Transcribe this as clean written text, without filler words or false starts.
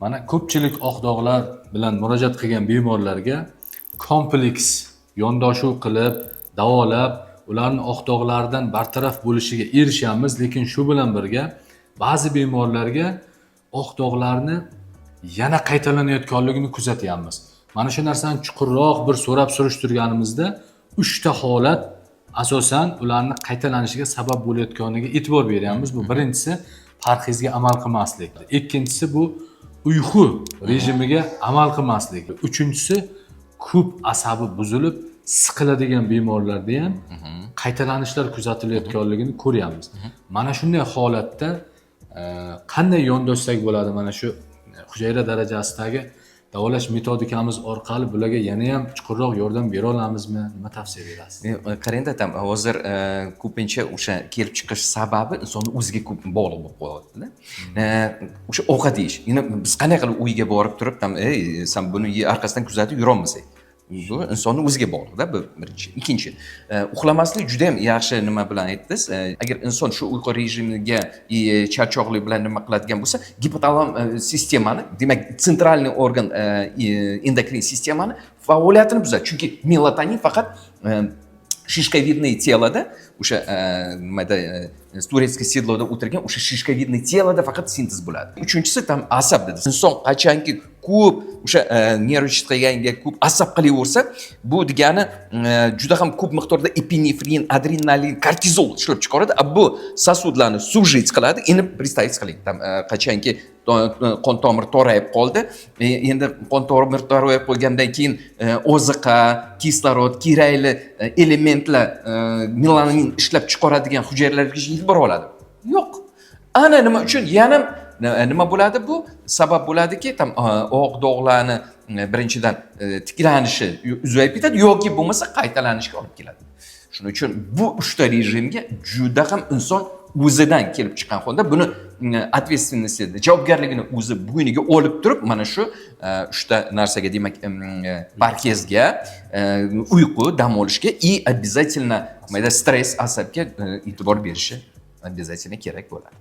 Mana ko'pchilik oq dog'lar bilan murojaat qilgan bemorlarga kompleks yondashuv qilib, davolab, ularning oq dog'laridan bartaraf bo'lishiga erishamiz, lekin shu bilan birga ba'zi bemorlarga oq dog'larni yana qaytalanayotganligini kuzatyapmiz. Mana shu narsani chuqurroq bir so'rab surishtirganimizda 3 ta holat asosan ularning qaytalanishiga sabab bo'layotganiga e'tibor beryapmiz. Bu birinchisi parhezga amal qilmaslik. Ikkinchisi bu uyqu rejimiga amal qilmaslik. Uchinchisi ko'p asabi buzilib, siqiladigan bemorlarda ham qaytalanishlar kuzatilayotganligini ko'ryapmiz. Mana shunday holatda qanday yondashsak bo'ladi? Mana shu hujayra darajasidagi davolash metodikamiz orqali bularga yana ham chuqurroq yordam bera olamizmi? Nima tavsiya berasiz? Qarangda, tam hozir ko'pincha o'sha kelib chiqish sababi insonni o'ziga ko'p bog'liq bo'lib qolyapti-da. O'sha ovqat yeyish. Yana biz qanday qilib uyga borib turib, tam sen buni orqasidan kuzatib yura olmasak. Bu insonni o'ziga bog'liq-da, bu birinchi. Ikkinchi, uxlamaslik juda ham yaxshi nima bilan aytdingiz. Agar inson shu uyqu rejimiga charchoqlik bilan nima qiladigan bo'lsa, gipotalam sistemani, demak, sentralniy organ endokrin sistemani faoliyatini buzadi. Chunki melatonin faqat shishkovidное teloda, o'sha nimada turetskiy sedloda o'tirgan o'sha shishkovidное teloda faqat sintez bo'ladi. Uchinchisi tam asab dedi. Inson qachonki ko'p o'sha nerv chiqayanga ko'p asab qilaversa, bu degani juda ham ko'p miqdorda epinefrin, adrenalin, kortizol ishlab chiqaradi. Bu sosudlarni sujit qiladi. Endi представить qiling, tam qachonki qon tomir torayib qoldi. Endi qon tomir torayib qolgandan keyin oziqa, kislorod, kerakli elementlar melatonin ishlab chiqaradigan hujayralarga yetib bora oladi. Yo'q. Ana nima uchun yana nima bo'ladi bu? Sabab bo'ladiki, tam oq dog'larni birinchidan tiklanishi uzayib ketadi yoki bo'lmasa qaytalanishga olib keladi. Shuning uchun bu 3 ta rejimga juda ham inson o'zidan kelib chiqqan holda buni ответственностьni, javobgarligini o'zi bo'yniga olib turib, mana shu 3 ta narsaga, demak, parhezga, uyqu, dam olishga и обязательно stress, asabga e'tibor berishi обязательно kerak bo'ladi.